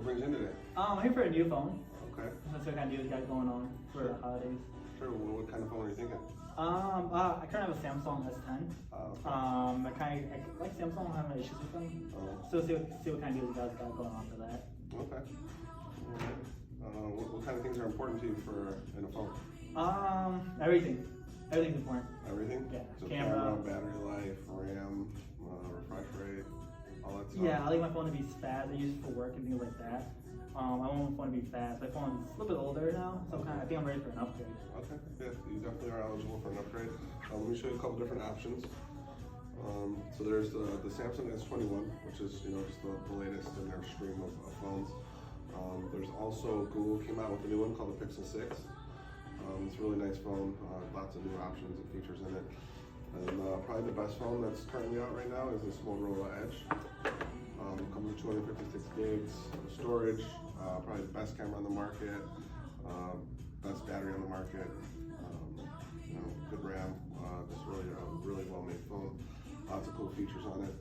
brings you in today? I'm here for a new phone. Okay. That's what kind of deal we got going on for the holidays. Sure. Well, what kind of phone are you thinking? I currently have a Samsung S10. Okay. I like Samsung. I don't have any issues with them. So see what kind of deals you guys got going on for that. Okay. All right. What kind of things are important to you in a phone? Everything. Everything's important. Everything? Yeah. So camera, battery life, RAM, refresh rate, all that stuff? Yeah, I like my phone to be fast. I use it for work and things like that. I want my phone to be fast. My phone's a little bit older now, so I think I'm ready for an upgrade. Okay, yeah, you definitely are eligible for an upgrade. Let me show you a couple different options. So there's the Samsung S21, which is just the latest in their stream of phones. There's also Google came out with a new one called the Pixel 6. It's a really nice phone, lots of new options and features in it. And probably the best phone that's currently out right now is this Moto Edge. Comes with 256 gigs of storage, probably the best camera on the market, best battery on the market, good RAM, just really a really well-made phone. Lots of cool features on it.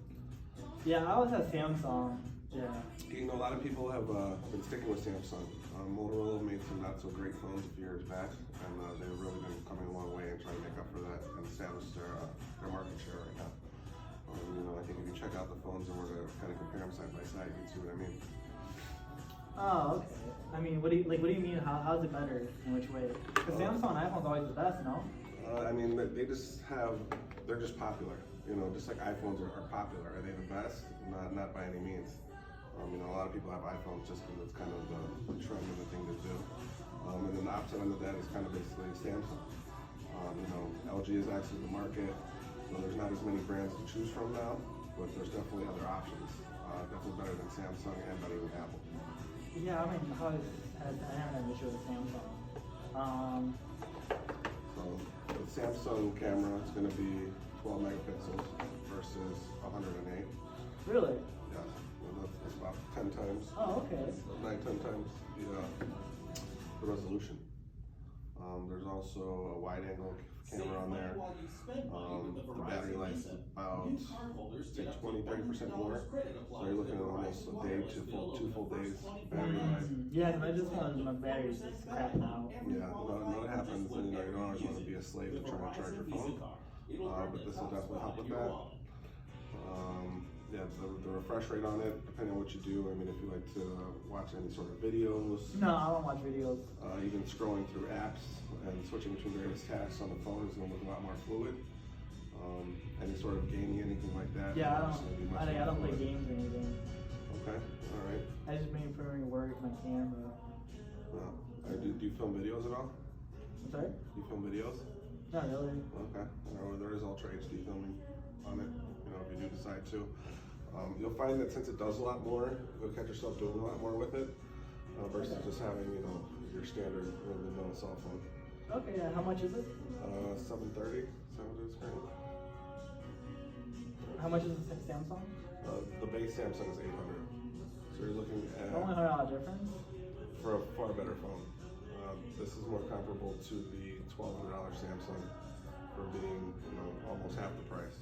Yeah, I always have Samsung. Yeah. A lot of people have been sticking with Samsung. Motorola made some not so great phones a few years back, and they've really been coming a long way and trying to make up for that and establish their market share right now. I think if you check out the phones and were to kind of compare them side by side, you can see what I mean. Oh, okay. I mean, what do you mean? How's it better? In which way? Because Samsung and iPhone's always the best, no? I mean, they're just popular. Just like iPhones are popular. Are they the best? Not by any means. A lot of people have iPhones just because it's kind of the trend and the thing to do. And then the opposite end of that is kind of basically Samsung. LG is actually the market, so there's not as many brands to choose from now, but there's definitely other options. Definitely better than Samsung and better than Apple. Yeah, I mean, I haven't had an issue with Samsung. So the Samsung camera is going to be 12 megapixels versus 108. Really? Yeah, that's about 10 times. Oh, okay. 9-10 times the resolution. There's also a wide-angle camera on there. The battery life is about 20-30% more. So you're looking at almost a day to two full days battery life. Yeah, I just wanted my battery's just crapping out. Yeah, no, it happens. And, you don't always want to be a slave to try to charge your phone. But this will definitely help with that. Yeah, the refresh rate on it, depending on what you do. I mean, if you like to watch any sort of videos. No, I don't watch videos. Even scrolling through apps and switching between various tasks on the phone is going to look a lot more fluid. Any sort of gaming, anything like that. Yeah, I don't play games or anything. Okay, all right. I just mainly for work my camera. Do you film videos at all? I'm sorry? Do you film videos? Not really. Okay. There is Ultra HD filming on it, if you do decide to. You'll find that since it does a lot more, you'll catch yourself doing a lot more with it versus just having, your standard vanilla cell phone. Okay, yeah. How much is it? $730 screen. How much is the Samsung? The base Samsung is $800. So you're looking at only $100 difference for a far better phone. This is more comparable to the $1,200 Samsung for being, almost half the price.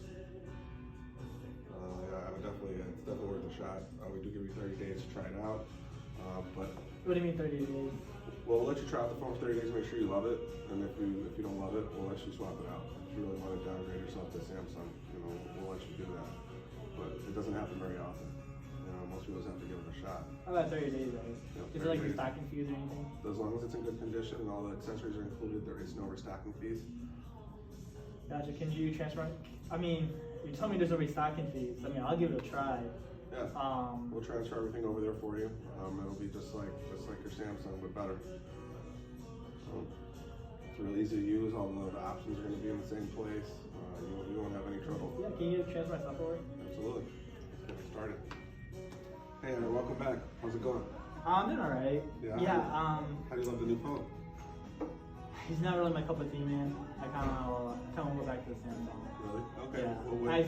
It's definitely worth a shot. We do give you 30 days to try it out. But what do you mean 30 days? Well, we'll let you try out the phone for 30 days, make sure you love it, and if you don't love it, we'll let you swap it out. If you really want to downgrade yourself to Samsung, we'll let you do that. But it doesn't happen very often. Most people just have to give it a shot. How about 30 days, right? Is there like restocking fees or anything? As long as it's in good condition and all the accessories are included, there is no restocking fees. Gotcha. Can you transfer? I mean, you told me there's no restocking fees. I mean, I'll give it a try. Yeah. We'll transfer everything over there for you. It'll be just like your Samsung, but better. It's really easy to use. All the options are going to be in the same place. You won't have any trouble. Yeah. Can you transfer my stuff over? Absolutely. Let's get started. Hey, Aaron, welcome back. How's it going? I'm doing all right. Yeah. How do you love the new phone? He's not really my cup of tea, man. I kind of want to go back to the Samsung. Really? Okay. Yeah. Well, I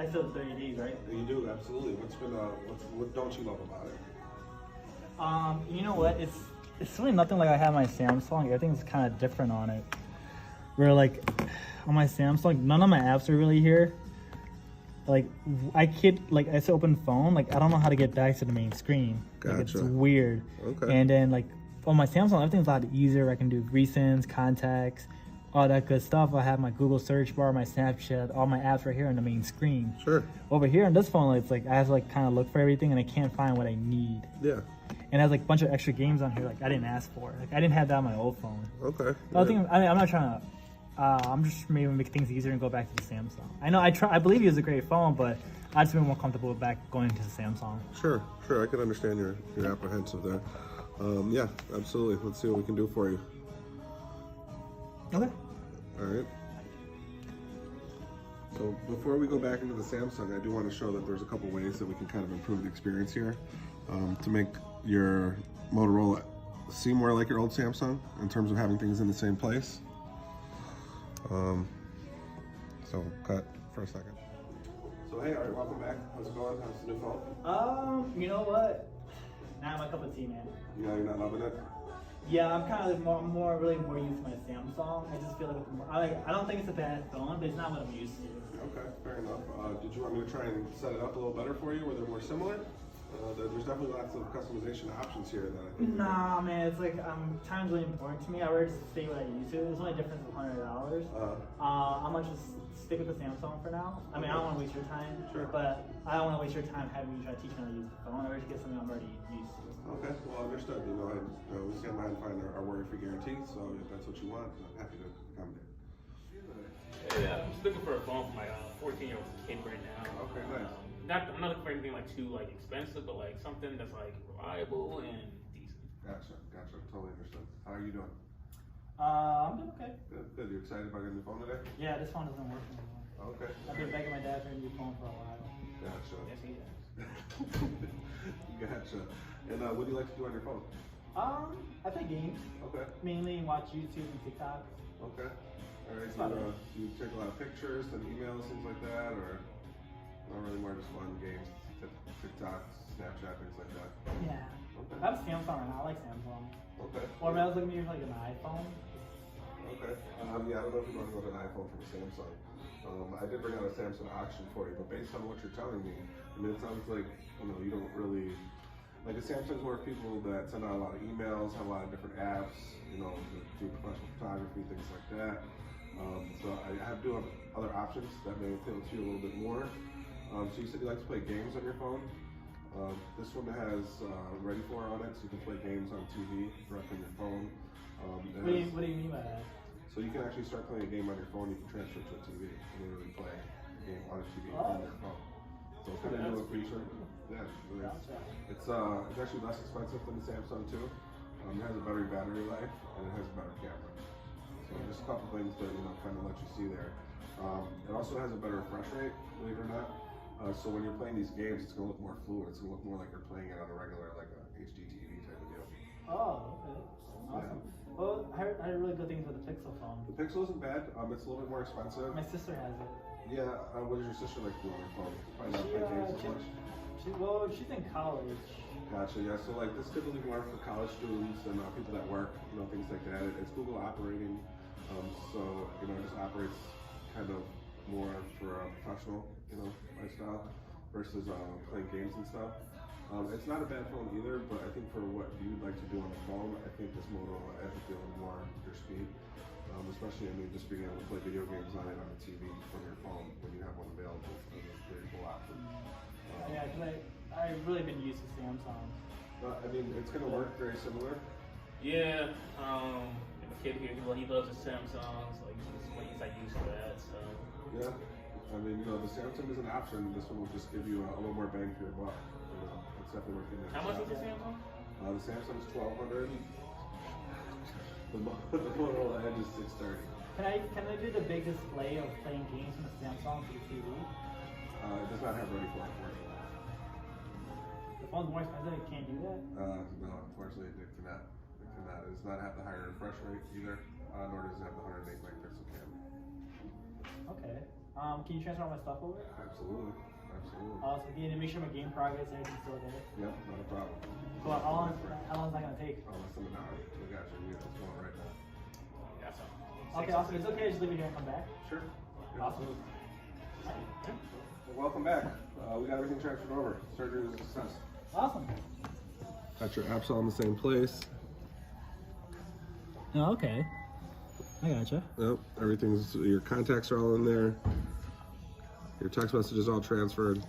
still have 30 days, right? You do, absolutely. What don't you love about it? You know what? It's really nothing like I have my Samsung. Everything's kind of different on it. Where like on my Samsung, none of my apps are really here. like I can't like it's open phone. Like I don't know how to get back to the main screen. Like, it's Gotcha. weird. Okay. And then like on my Samsung, everything's a lot easier. I can do recents, contacts, all that good stuff. I have my Google search bar, my Snapchat, all my apps right here on the main screen. Sure. Over here on this phone, it's like I have to like kind of look for everything, and I can't find what I need. Yeah. And it has like a bunch of extra games on here like I didn't ask for. Like I didn't have that on my old phone. Okay. I think I'm not trying to. I'm just maybe make things easier and go back to the Samsung. I know I believe it was a great phone, but I just been more comfortable back going to the Samsung. Sure. I can understand your apprehensive there. Yeah, absolutely. Let's see what we can do for you. Okay. All right. So before we go back into the Samsung, I do want to show that there's a couple ways that we can kind of improve the experience here to make your Motorola seem more like your old Samsung in terms of having things in the same place. So cut for a second. So hey, all right, welcome back. How's it going? How's the new phone? You know what? Not my cup of tea, man. You know, you're not loving it? Yeah, I'm kind of really more used to my Samsung. I just feel like I don't think it's a bad phone, but it's not what I'm used to. Okay, fair enough. Did you want me to try and set it up a little better for you where they're more similar? There's definitely lots of customization options here that I think. Nah, man, it's like time's really important to me. I would just stay what I used to. There's only a difference of $100. I'm gonna just stick with the Samsung for now. I mean, I don't want to waste your time, Sure. But I don't want to waste your time having you try to teach me how to use the phone. I would just get something I'm already used to. Okay, well understood. You know, we stand behind our worry-free guarantee. So if that's what you want, I'm happy to accommodate. Yeah, I'm just looking for a phone for my 14-year-old kid right now. Okay, nice. I'm not looking for anything like too like expensive, but like something that's like reliable and decent. Gotcha. Totally understood. How are you doing? I'm doing okay. Good. You excited about getting the phone today? Yeah, this phone doesn't work anymore. Okay. I've been begging my dad for a new phone for a while. Gotcha. Yes, he is. Gotcha. And what do you like to do on your phone? I play games, Okay. mainly watch YouTube and TikTok. Okay. All right. That's about Do you take a lot of pictures, send emails, things like that, or not really more just fun games, TikTok, Snapchat, things like that? Yeah. Okay. I have a Samsung right now. I like Samsung. Okay. Or I was looking at like an iPhone. Okay. Yeah, I don't know if you're going to go to an iPhone from Samsung. I did bring out a Samsung auction for you, but based on what you're telling me, I mean, it sounds like you don't really like a Samsung's more people that send out a lot of emails, have a lot of different apps, that do professional photography, things like that. So I do have other options that may appeal to you a little bit more. So you said you like to play games on your phone. This one has Ready For on it, so you can play games on TV directly on your phone. What do you mean by that? So you can actually start playing a game on your phone. You can transfer it to a TV and literally play a game on a TV on your phone. So it's kind of a newer feature. Yeah, it's actually less expensive than the Samsung too. It has a better battery life and it has a better camera. So just a couple things to kind of let you see there. It also has a better refresh rate, believe it or not. So when you're playing these games, it's gonna look more fluid. It's gonna look more like you're playing it on a regular, like a HD TV type of deal. Oh, okay. Awesome. Yeah. Well, I heard really good things about the Pixel phone. The Pixel isn't bad. It's a little bit more expensive. My sister has it. Yeah. What does your sister like to do on her phone? Probably not play games as much. She's in college. Gotcha. Yeah. So like this typically more for college students and people that work, things like that. It's Google operating, so it just operates kind of more for a professional, lifestyle versus playing games and stuff. It's not a bad phone either, but I think for what you'd like to do on the phone, I think this Moto Edge would be a little more your speed. Especially, just being able to play video games on it on the TV from your phone when you have one available. It's a pretty cool option. Yeah, because I've really been used to Samsung. It's going to work very similar. Yeah. My kid here, he loves the Samsung, so he's like used to that. So. Yeah. The Samsung is an option. This one will just give you a little more bang for your buck. It's definitely worth getting. How much is the Samsung? The Samsung's $1,200. The Moto Edge is $630. Can I do the big display of playing games from the Samsung to the TV? It does not have Ready For, unfortunately. The phone's more expensive. It can't do that. No, unfortunately, it cannot. It cannot. It does not have the higher refresh rate either, nor does it have the 108 megapixel camera. Okay. Can you transfer all my stuff over? Absolutely. Also, can you make sure my game progress and everything's still there? Yep, not a problem. So how long is that gonna take? Less than an hour. We got you. It's going right now. Yeah, so. Okay, awesome. It's okay to just leave it here and come back. Sure. Awesome. Absolutely. Welcome back. We got everything transferred over. Surgery was a success. Awesome. Got your apps all in the same place. Oh, okay. I gotcha. Yep. Everything's, your contacts are all in there. Your text messages all transferred.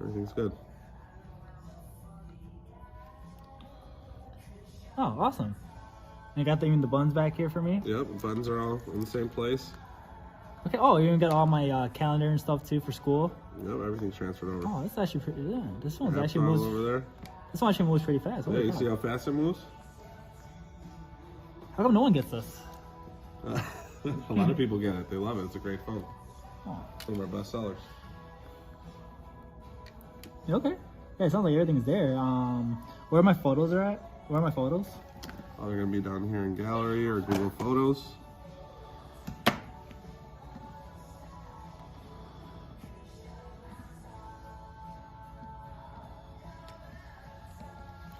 Everything's good. Oh, awesome. You got even the buttons back here for me? Yep. Buttons are all in the same place. Okay. Oh, you even got all my calendar and stuff too for school? Yep. Everything's transferred over. Oh, that's actually pretty, yeah. This one's Apps actually are all moves, over there. this one actually moves pretty fast. Yeah, Holy you cow. see how fast it moves? How come no one gets this? A lot of people get it. They love it. It's a great phone. Oh. It's one of our best sellers. Yeah, okay. Yeah, it sounds like everything's there. Where my photos are at? Where are my photos? Oh, they're gonna be down here in Gallery or Google Photos.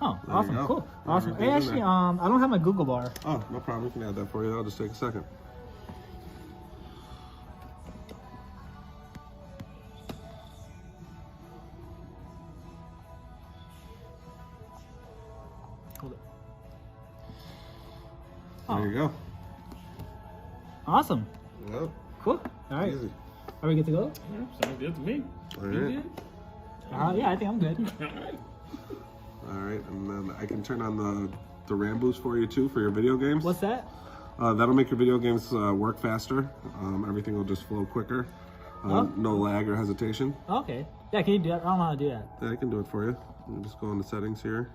Oh, There awesome, you go. cool, awesome. Hey, Everything's in actually, there. I don't have my Google bar. Oh, no problem. We can add that for you. That'll just take a second. Hold it. There you go. Awesome, Yep. cool. All right, Easy. are we good to go? Yeah, sounds good to me. All You right. good? Yeah, I think I'm good. Alright. All right, and then I can turn on the RAM boost for you too for your video games. What's that? That'll make your video games work faster. Everything will just flow quicker. No lag or hesitation. Okay. Yeah, can you do that? I don't know how to do that. Yeah, I can do it for you. You just go into settings here.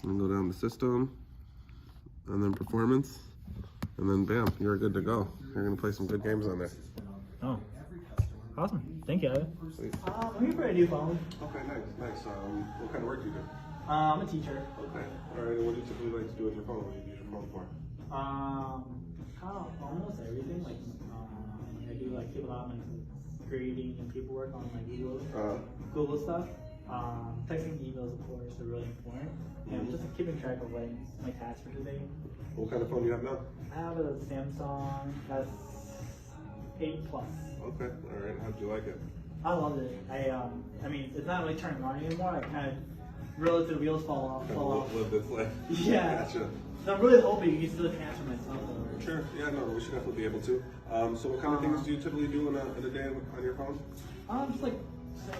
And go down to system. And then performance. And then bam, you're good to go. You're gonna play some good games on there. Oh, awesome. Thank you. Sweet. I'm looking for a new phone. Okay, nice. What kind of work do you do? I'm a teacher. Okay. All right, and what do you typically like to do with your phone? What do you use your phone for? Kind of almost everything. Like, I do like keep a lot of my grading and paperwork on my Google stuff. Texting emails, of course, are really important. And just keeping track of like my tasks for today. What kind of phone do you have now? I have a Samsung S8 Plus. Okay, all right. How'd you like it? I love it. I mean, it's not really turning on anymore. I kind of realized the wheels fall off. Lived its life. Yeah. Gotcha. So I'm really hoping you can still transfer myself over. Sure. Yeah, no, we should definitely be able to. So what kind of things do you typically do in a day on your phone? Just like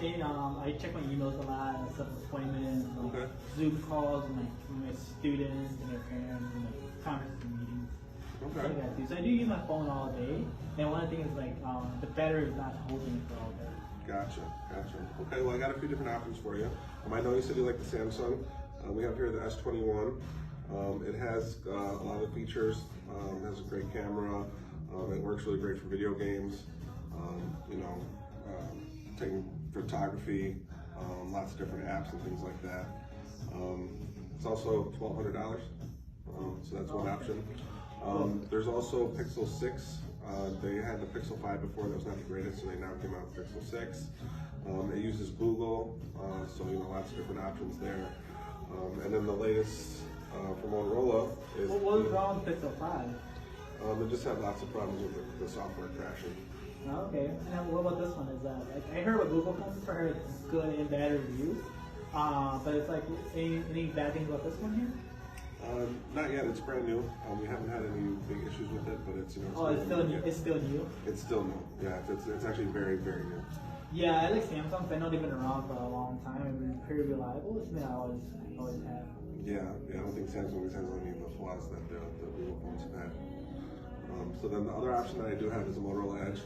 saying, I check my emails a lot, and set appointments, like Okay. Zoom calls with my students and their parents, and like conferences and meetings. Okay. Stuff like that too. So I do use my phone all day, and one of the things is like the battery is not holding it for all day. Gotcha. Okay, well I got a few different options for you. I know you said you like the Samsung. We have here the S21. It has a lot of features. It has a great camera. It works really great for video games. Taking photography, lots of different apps and things like that. It's also $1,200, so that's one option. There's also Pixel 6. They had the Pixel 5 before, that was not the greatest, so they now came out with Pixel 6. It uses Google, so lots of different options there. And then the latest from Motorola is... What was wrong with Pixel 5? They just had lots of problems with the software crashing. Oh, okay. And what about this one? Is that like I heard what Google phones is for good and bad reviews, but it's like any bad things about this one here? Not yet. It's brand new. We haven't had any big issues with it, but it's It's still new. It's still new. It's still new. Yeah, it's actually very new. Yeah, I like Samsungs. I know they've been around for a long time and been pretty reliable. It's something I always have. Yeah. I don't think Samsung has any of the flaws that the Google phones have had. So then the other option that I do have is a Moto Edge.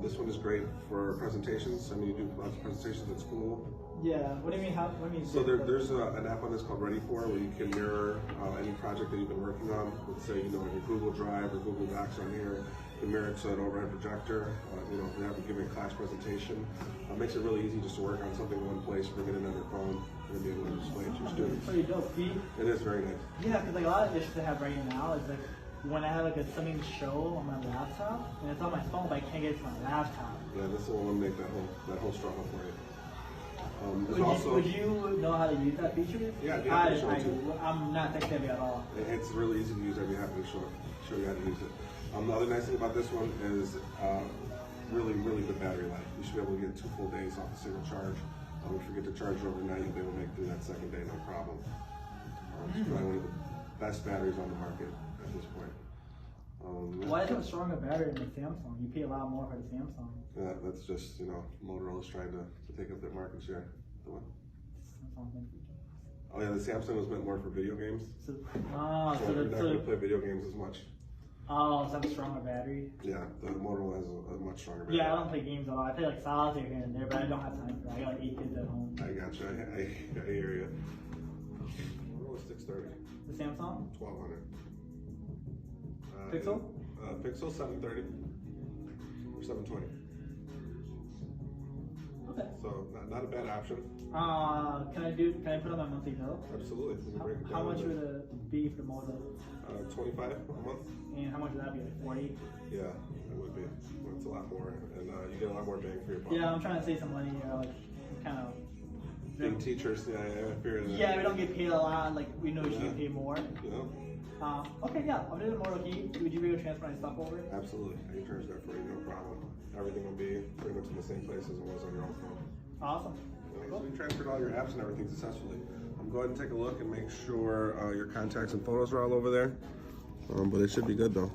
This one is great for presentations. I mean, you do lots of presentations at school. Yeah. What do you mean? What do you mean? So there's an app on this called Ready For, where you can mirror any project that you've been working on. Let's say in your Google Drive or Google Docs on here. You can mirror it to an overhead projector. If you have to give a class presentation, it makes it really easy just to work on something in one place, bring it in on your phone, and be able to display it to your students. Pretty dope. See? It is very nice. Yeah, because like a lot of issues I have right now is like when I have like something to show on my laptop and it's on my phone, but I can't get it to my laptop. Yeah, this will eliminate that whole struggle for you. Would you know how to use that feature? Yeah, I'd be happy to show it to you. I'm not tech savvy at all. It's really easy to use. I'd be happy to show you how to use it. The other nice thing about this one is really good battery life. You should be able to get 2 full days off a single charge. If you forget to charge it overnight, you'll be able to make it through that second day, no problem. It's probably one of the best batteries on the market at this point. Why is it a stronger battery than the Samsung? You pay a lot more for the Samsung. Yeah, that's just, you know, Motorola's trying to take up their market share. The one. Oh yeah, the Samsung was meant more for video games. So you're not going to play video games as much. Oh, so it's a stronger battery? Yeah, the Motorola has a much stronger battery. Yeah, I don't play games a lot. I play like solitaire here and there, but I don't have time for that. I got like 8 kids at home. I got you. I hear you. Motorola 630. The Samsung? 1200. Pixel? Pixel 730 or 720. Okay. So not a bad option. Can I put on my monthly bill? Absolutely. Let me break it down How much a bit. would it be for the Moto? 25 a month. And how much would that be? Like 40? Yeah, it would be. It's a lot more, and you get a lot more bang for your buck. Yeah, I'm trying to save some money. Like kind of. Being teachers, yeah, I fear that. Yeah, we don't get paid a lot. Like we know we should get paid more. You know? Okay, yeah. I'm doing the Moto key. Would you be able to transfer my stuff over? Absolutely. I can transfer that for you, no problem. Everything will be pretty much in the same place as it was on your own phone. Awesome. So you transferred all your apps and everything successfully. Go ahead and take a look and make sure your contacts and photos are all over there. But it should be good though.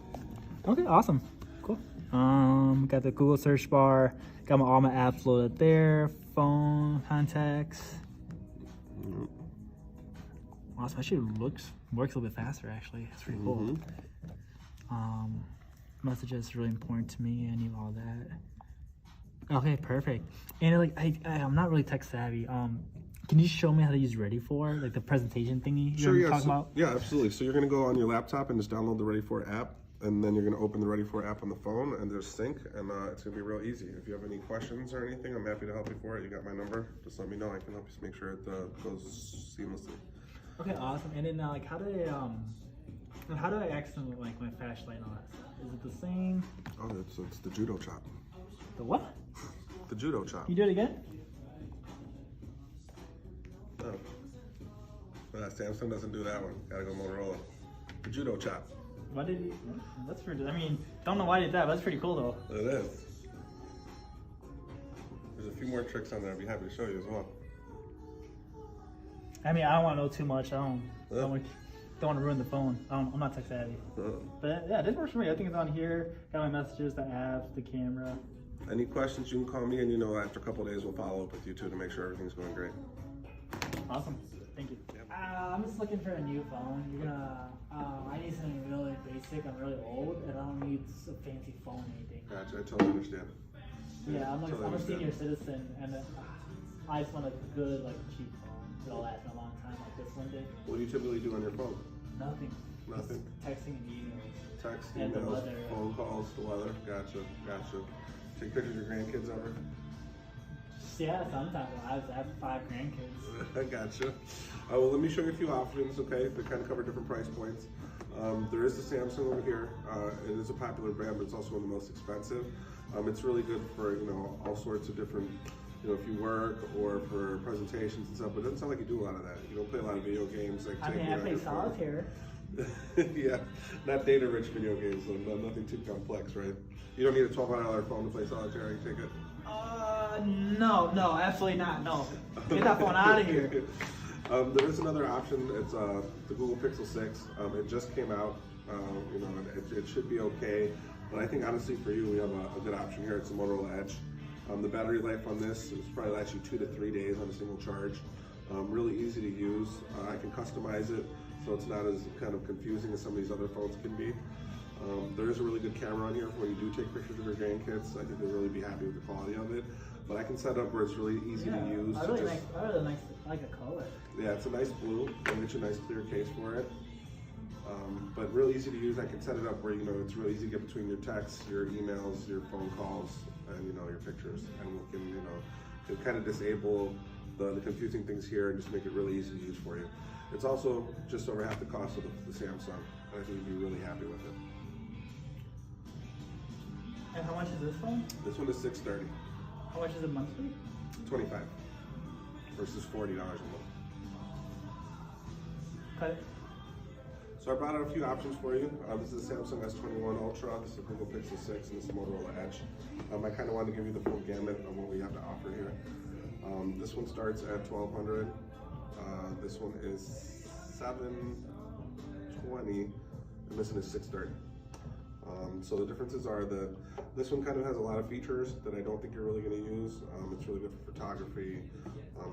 Okay, awesome. Cool. Got the Google search bar. Got all my apps loaded there. Phone, contacts. Awesome. Actually works a little bit faster actually. It's pretty cool. Messages is really important to me. I need all that. Okay, perfect. And like I'm not really tech savvy. Can you show me how to use Ready For, like the presentation thingy you're talking about? Yeah, absolutely. So you're going to go on your laptop and just download the Ready For app, and then you're going to open the Ready For app on the phone, and there's sync, and it's going to be real easy. If you have any questions or anything, I'm happy to help you for it. You got my number. Just let me know. I can help you make sure it goes seamlessly. Okay, awesome. And then like how do I access like my flashlight and all that stuff? Is it the same? Oh, it's the judo chop. The what? The judo chop. You do it again? Oh. Samsung doesn't do that one. Gotta go Motorola. The judo chop. Why did he? That's pretty. I mean, don't know why he did that, but that's pretty cool though. It is. There's a few more tricks on there I'd be happy to show you as well. I mean, I don't want to know too much. I don't want to ruin the phone. I'm not tech savvy. But yeah, this works for me. I think it's on here. Got my messages, the apps, the camera. Any questions, you can call me, and after a couple of days we'll follow up with you too to make sure everything's going great. Awesome. Thank you. Yep. I'm just looking for a new phone. I need something really basic. I'm really old, and I don't need a fancy phone or anything. Gotcha, I totally understand. Yeah, I'm totally a senior citizen, and I just want a good, like, cheap phone that'll last me a long time, like this one did. What do you typically do on your phone? Nothing. Nothing? Just texting and emails. Text, And the emails, weather. phone calls, the weather. Gotcha. Take pictures of your grandkids over? Yeah, sometimes. I have 5 grandkids. I gotcha. Well, let me show you a few options, okay? They kind of cover different price points. There is the Samsung over here. It is a popular brand, but it's also one of the most expensive. It's really good for, all sorts of different, if you work or for presentations and stuff, but it doesn't sound like you do a lot of that. You don't play a lot of video games. Like I play solitaire. Yeah, not data-rich video games, so nothing too complex, right? You don't need a $1,200 phone to play solitaire, I take it? No, absolutely not, no. Get that phone out of here. There is another option. It's the Google Pixel 6. It just came out. It should be okay. But I think honestly for you, we have a good option here. It's the Moto Edge. The battery life on this is probably lasts you 2 to 3 days on a single charge. Really easy to use. I can customize it so it's not as kind of confusing as some of these other phones can be. There is a really good camera on here for when you do take pictures of your grandkids. I think they'll really be happy with the quality of it. But I can set up where it's really easy to use. I really like the color. Yeah, it's a nice blue. I'll get you a nice clear case for it. But real easy to use. I can set it up where it's really easy to get between your texts, your emails, your phone calls, and your pictures. And we can kind of disable the confusing things here and just make it really easy to use for you. It's also just over half the cost of the Samsung. And I think you'd be really happy with it. And how much is this phone? This one is $630. How much is it monthly? $25 versus $40 a month. Okay. So I brought out a few options for you. This is a Samsung S21 Ultra, this is a Google Pixel 6, and this is a Moto Edge. I kind of wanted to give you the full gamut of what we have to offer here. This one starts at $1,200. This one is $720, and this one is $630. So the differences are that this one kind of has a lot of features that I don't think you're really going to use. It's really good for photography,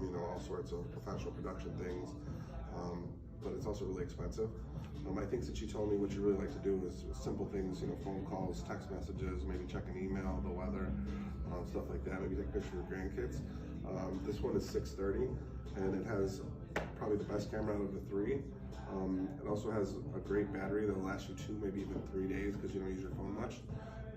you know, all sorts of professional production things, but it's also really expensive. I think that you told me what you really like to do is simple things, you know, phone calls, text messages, maybe check an email, the weather, stuff like that. Maybe take a picture of your grandkids. This one is $630, and it has probably the best camera out of the three. It also has a great battery that'll last you 2, maybe even 3 days because you don't use your phone much,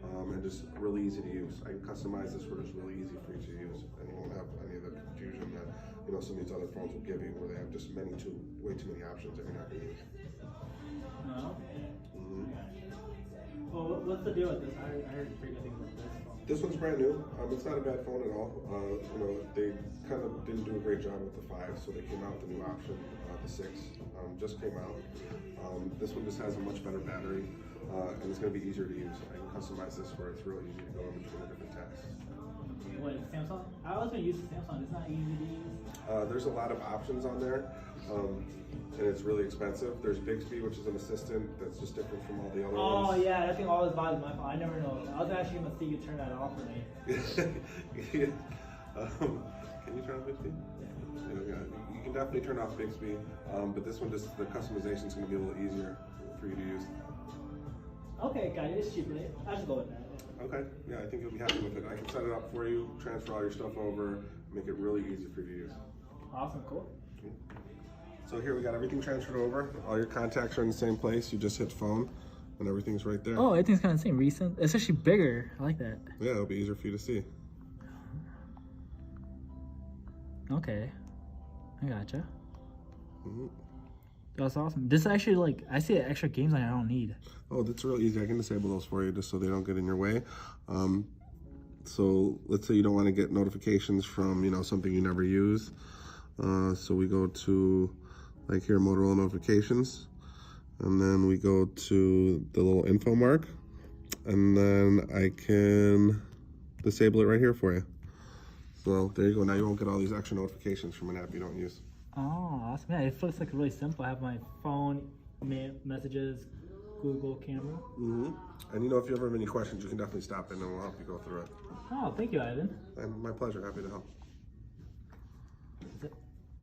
and just really easy to use. I can customize this where it's really easy for you to use, and you won't have any of the confusion that, you know, some of these other phones will give you, where they have just way too many options that you're not going to use. No. Well, what's the deal with this? I heard pretty good things about this phone. This one's brand new. It's not a bad phone at all. You know, they kind of didn't do a great job with the 5, so they came out with a new option. The 6 just came out. This one just has a much better battery, and it's going to be easier to use. I can customize this where it's really easy to go in between the different tasks. What, Samsung? I always been used to Samsung. It's not easy to use. There's a lot of options on there, and it's really expensive. There's Bixby, which is an assistant that's just different from all the other ones. Oh yeah, that thing always bothers my phone. I never know. I was actually gonna see you turn that off for me. Can you turn off Bixby? Yeah, you can definitely turn off Bixby, but this one, just the customization is going to be a little easier for you to use. Okay, got it. It's cheaper. I should go with that. Okay, yeah, I think you'll be happy with it. I can set it up for you, transfer all your stuff over, make it really easy for you to use. Awesome, cool. So here we got everything transferred over. All your contacts are in the same place. You just hit phone, and everything's right there. Oh, everything's kind of the same. Recent. It's actually bigger. I like that. Yeah, it'll be easier for you to see. Okay, I gotcha. Mm-hmm. That's awesome. This actually, like, I see extra games like I don't need. Oh, that's really easy. I can disable those for you just so they don't get in your way. So let's say you don't want to get notifications from, you know, something you never use. So we go to, like here, Motorola notifications, and then we go to the little info mark, and then I can disable it right here for you. So there you go. Now you won't get all these extra notifications from an app you don't use. Oh, awesome. Yeah, it looks like really simple. I have my phone, messages, Google camera. Mm-hmm. And you know, if you ever have any questions, you can definitely stop in and we'll help you go through it. Oh, thank you, Ivan. And my pleasure. Happy to help.